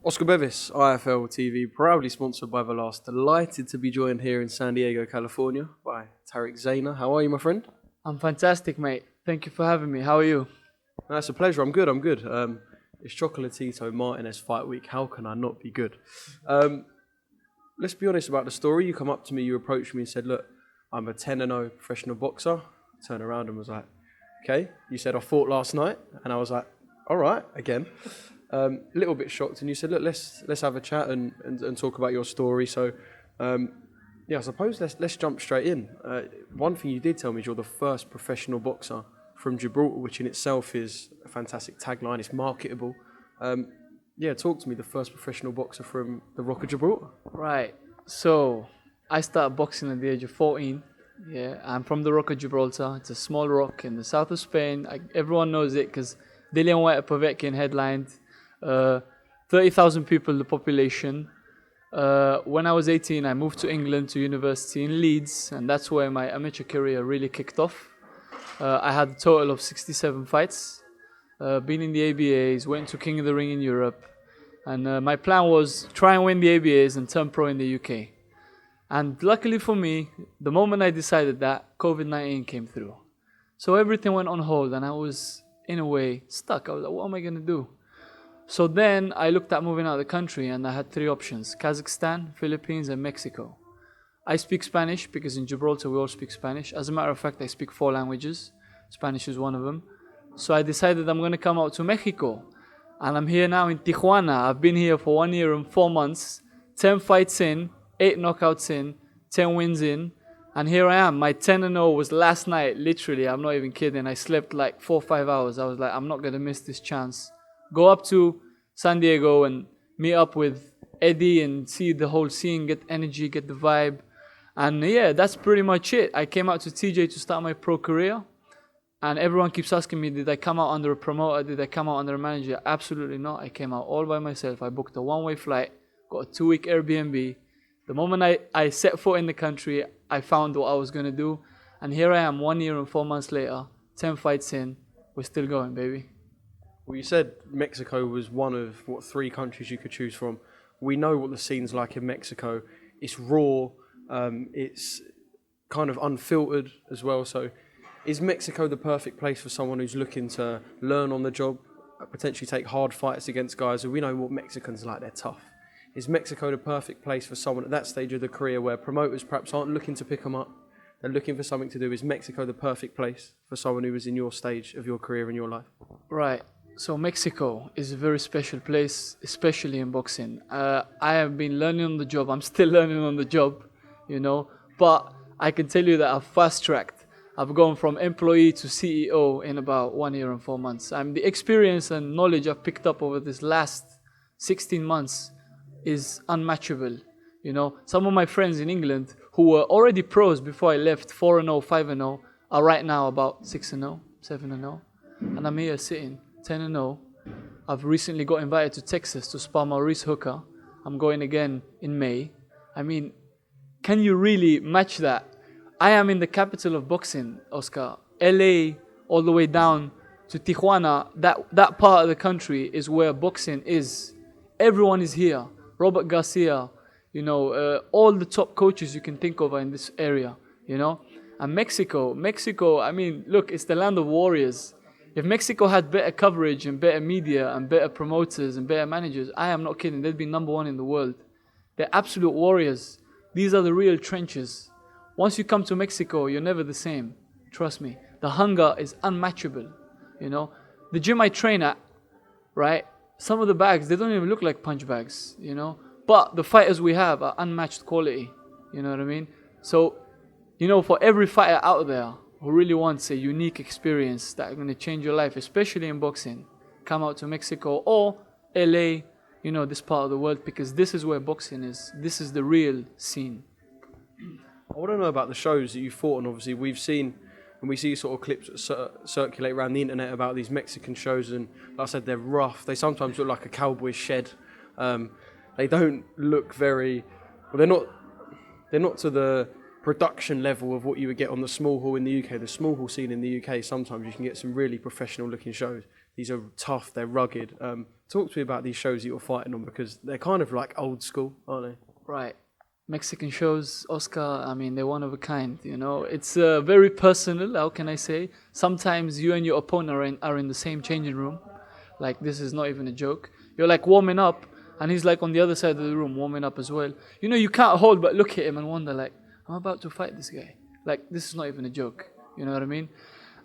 Oscar Bevis, IFL TV, proudly sponsored by The Last. Delighted to be joined here in San Diego, California by Tarik Zaina. How are you, my friend? I'm fantastic, mate. Thank you for having me. How are you? That's a pleasure. I'm good. It's Chocolatito Martinez fight week. How can I not be good? Let's be honest about the story. You come up to me, you approached me and said, look, I'm a 10-0 professional boxer. I turned around and was like, okay. You said, I fought last night. And I was like, all right, again. A little bit shocked, and you said, look, let's have a chat and talk about your story. So, I suppose let's jump straight in. One thing you did tell me is you're the first professional boxer from Gibraltar, which in itself is a fantastic tagline. It's marketable. Talk to me, the first professional boxer from the Rock of Gibraltar. Right. So, I started boxing at the age of 14. Yeah, I'm from the Rock of Gibraltar. It's a small rock in the south of Spain. Everyone knows it because Dillian White Povetkin headlined. 30,000 people, the population. When I was 18, I moved to England to university in Leeds, and that's where my amateur career really kicked off. I had a total of 67 fights, been in the ABAs, went to King of the Ring in Europe, and my plan was try and win the ABAs and turn pro in the UK. And luckily for me, the moment I decided that, COVID-19 came through. So everything went on hold, and I was, in a way, stuck. I was like, what am I going to do? So then I looked at moving out of the country, and I had three options: Kazakhstan, Philippines, and Mexico. I speak Spanish because in Gibraltar we all speak Spanish. As a matter of fact, I speak 4 languages. Spanish is one of them. So I decided I'm going to come out to Mexico. And I'm here now in Tijuana. I've been here for 1 year and 4 months, 10 fights in, 8 knockouts in, 10 wins in. And here I am. My 10-0 was last night, literally. I'm not even kidding. I slept like 4 or 5 hours. I was like, I'm not going to miss this chance. Go up to San Diego and meet up with Eddie and see the whole scene, get energy, get the vibe. And yeah, that's pretty much it. I came out to TJ to start my pro career. And everyone keeps asking me, did I come out under a promoter? Did I come out under a manager? Absolutely not. I came out all by myself. I booked a one-way flight, got a 2-week Airbnb. The moment I set foot in the country, I found what I was going to do. And here I am 1 year and 4 months later, 10 fights in. We're still going, baby. Well, you said Mexico was one of, 3 countries you could choose from. We know what the scene's like in Mexico. It's raw, it's kind of unfiltered as well. So is Mexico the perfect place for someone who's looking to learn on the job, potentially take hard fights against guys who we know what Mexicans are like, they're tough? Is Mexico the perfect place for someone at that stage of the career where promoters perhaps aren't looking to pick them up, they're looking for something to do? Is Mexico the perfect place for someone who was in your stage of your career in your life? Right. So Mexico is a very special place, especially in boxing. I have been learning on the job. I'm still learning on the job, But I can tell you that I've fast-tracked. I've gone from employee to CEO in about 1 year and 4 months. The experience and knowledge I've picked up over this last 16 months is unmatchable. Some of my friends in England who were already pros before I left, 4-0, 5-0, are right now about 6-0, 7-0. And I'm here sitting 10-0. I've recently got invited to Texas to spar Maurice Hooker. I'm going again in May. Can you really match that? I am in the capital of boxing, Oscar. LA, all the way down to Tijuana. That part of the country is where boxing is. Everyone is here. Robert Garcia, all the top coaches you can think of are in this area, And Mexico, look, it's the land of warriors. If Mexico had better coverage and better media and better promoters and better managers, I am not kidding, they'd be number 1 in the world. They're absolute warriors. These are the real trenches. Once you come to Mexico, you're never the same. Trust me. The hunger is unmatchable. The gym I train at, right? Some of the bags, they don't even look like punch bags, But the fighters we have are unmatched quality. You know what I mean? So, for every fighter out there who really wants a unique experience that's going to change your life, especially in boxing, come out to Mexico or LA, this part of the world, because this is where boxing is. This is the real scene. I want to know about the shows that you fought, and obviously we see sort of clips that circulate around the internet about these Mexican shows, and like I said, they're rough. They sometimes look like a cowboy shed. They don't look very, well, they're not to the production level of what you would get on the small hall in the UK. The small hall scene in the UK, sometimes you can get some really professional looking shows. These are tough, they're rugged. Talk to me about these shows that you're fighting on, because they're kind of like old school, aren't they? Right. Mexican shows, Oscar, I mean, they're one of a kind, you know. It's very personal, how can I say? Sometimes you and your opponent are in the same changing room. Like, this is not even a joke. You're like warming up, and he's like on the other side of the room warming up as well. You know, you can't hold but look at him and wonder, like, I'm about to fight this guy. Like, this is not even a joke. You know what I mean?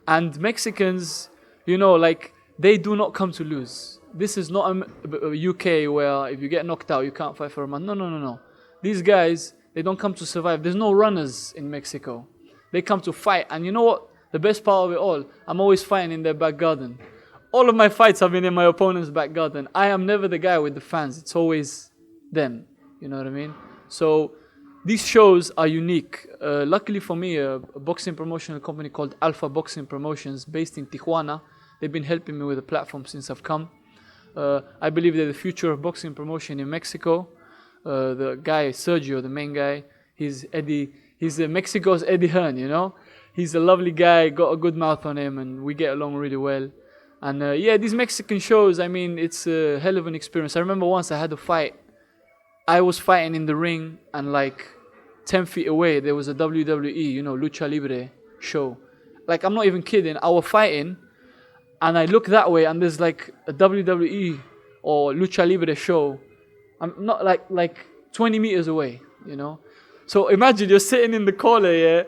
And Mexicans, you know, like, they do not come to lose. This is not a UK where if you get knocked out, you can't fight for a month. No, no, no, no. These guys, they don't come to survive. There's no runners in Mexico. They come to fight. And you know what? The best part of it all, I'm always fighting in their back garden. All of my fights have been in my opponent's back garden. I am never the guy with the fans. It's always them. You know what I mean? So these shows are unique. Luckily for me, a boxing promotional company called Alpha Boxing Promotions, based in Tijuana, they've been helping me with the platform since I've come. I believe they're the future of boxing promotion in Mexico. The guy, Sergio, the main guy, he's Mexico's Eddie Hearn, you know? He's a lovely guy, got a good mouth on him, and we get along really well. And yeah, these Mexican shows, I mean, it's a hell of an experience. I remember once I had a fight. I was fighting in the ring, and like 10 feet away, there was a WWE, you know, Lucha Libre show. Like, I'm not even kidding. I was fighting, and I look that way, and there's like a WWE or Lucha Libre show. I'm not like 20 meters away, you know. So imagine you're sitting in the corner, yeah,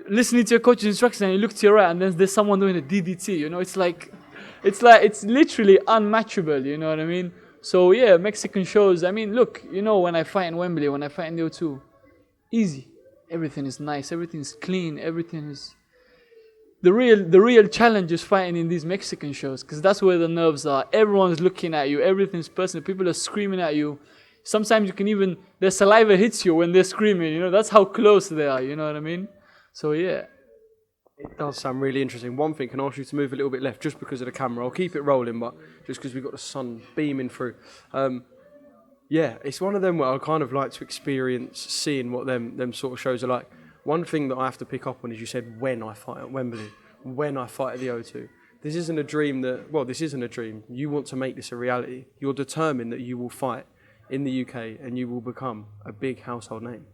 listening to your coach's instructions, and you look to your right, and then there's someone doing a DDT, you know. It's literally unmatchable, you know what I mean? So yeah, Mexican shows. I mean, look, you know, when I fight in Wembley, when I fight in the O2, easy. Everything is nice. Everything is clean. Everything is. The real challenge is fighting in these Mexican shows, because that's where the nerves are. Everyone's looking at you. Everything's personal. People are screaming at you. Sometimes you can even, their saliva hits you when they're screaming. You know, that's how close they are. You know what I mean? So yeah. It does sound really interesting. One thing, can I ask you to move a little bit left just because of the camera? I'll keep it rolling, but just because we've got the sun beaming through. Yeah, it's one of them where I kind of like to experience seeing what them sort of shows are like. One thing that I have to pick up on is you said when I fight at Wembley, when I fight at the O2. This isn't a dream this isn't a dream. You want to make this a reality. You're determined that you will fight in the UK and you will become a big household name.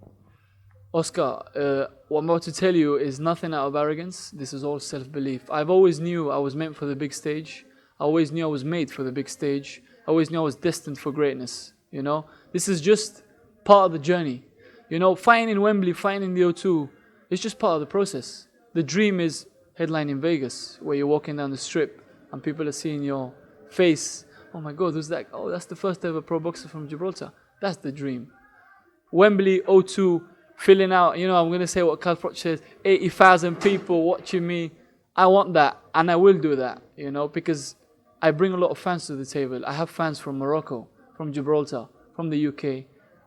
Oscar, what I'm about to tell you is nothing out of arrogance. This is all self-belief. I've always knew I was meant for the big stage. I always knew I was made for the big stage. I always knew I was destined for greatness, you know. This is just part of the journey. You know, fighting in Wembley, fighting in the O2, it's just part of the process. The dream is headline in Vegas, where you're walking down the strip and people are seeing your face. Oh my God, who's that? Oh, that's the first ever pro boxer from Gibraltar. That's the dream. Wembley, O2, filling out, you know, I'm going to say what Carl Froch says, 80,000 people watching me. I want that, and I will do that, you know, because I bring a lot of fans to the table. I have fans from Morocco, from Gibraltar, from the UK,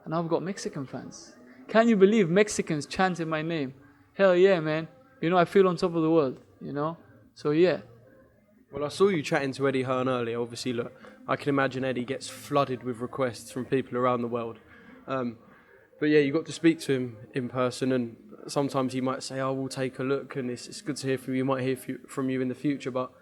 and I've got Mexican fans. Can you believe Mexicans chanting my name? Hell yeah, man. You know, I feel on top of the world, you know? So yeah. Well, I saw you chatting to Eddie Hearn earlier. Obviously, look, I can imagine Eddie gets flooded with requests from people around the world. But yeah, you got to speak to him in person, and sometimes he might say, "Oh, we'll take a look," and it's good to hear from you. Might hear from you in the future, but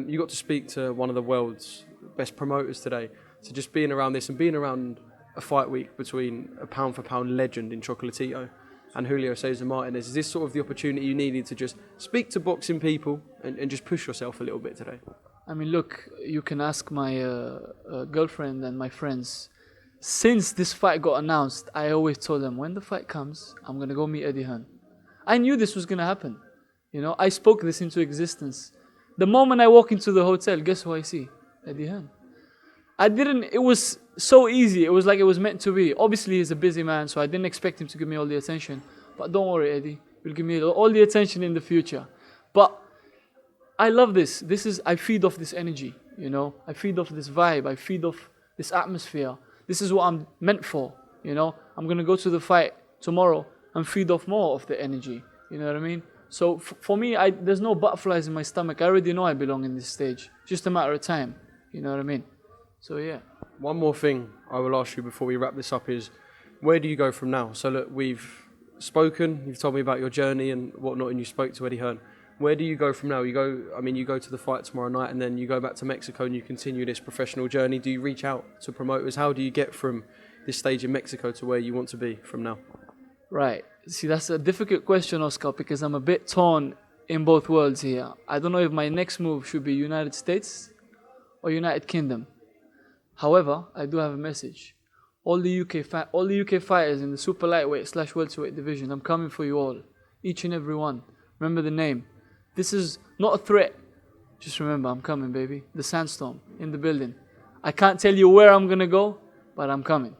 you got to speak to one of the world's best promoters today. So just being around this and being around a fight week between a pound-for-pound legend in Chocolatito and Julio Cesar Martinez, is this sort of the opportunity you needed to just speak to boxing people and just push yourself a little bit today? I mean, look, you can ask my girlfriend and my friends. Since this fight got announced, I always told them, when the fight comes, I'm going to go meet Eddie Hearn. I knew this was going to happen. You know, I spoke this into existence. The moment I walk into the hotel, guess who I see? Eddie Hearn. It was so easy. It was like it was meant to be. Obviously, he's a busy man, so I didn't expect him to give me all the attention. But don't worry, Eddie. You'll give me all the attention in the future. But I love this. I feed off this energy, you know. I feed off this vibe. I feed off this atmosphere. This is what I'm meant for, you know. I'm going to go to the fight tomorrow and feed off more of the energy, you know what I mean? So for me, there's no butterflies in my stomach. I already know I belong in this stage. It's just a matter of time, you know what I mean? So yeah. One more thing I will ask you before we wrap this up is, where do you go from now? So look, we've spoken, you've told me about your journey and whatnot, and you spoke to Eddie Hearn. Where do you go from now? You go to the fight tomorrow night, and then you go back to Mexico and you continue this professional journey. Do you reach out to promoters? How do you get from this stage in Mexico to where you want to be from now? Right. See, that's a difficult question, Oscar, because I'm a bit torn in both worlds here. I don't know if my next move should be United States or United Kingdom. However, I do have a message. All the UK fighters in the super lightweight / welterweight division, I'm coming for you all. Each and every one. Remember the name. This is not a threat. Just remember, I'm coming, baby. The Sandstorm in the building. I can't tell you where I'm gonna go, but I'm coming.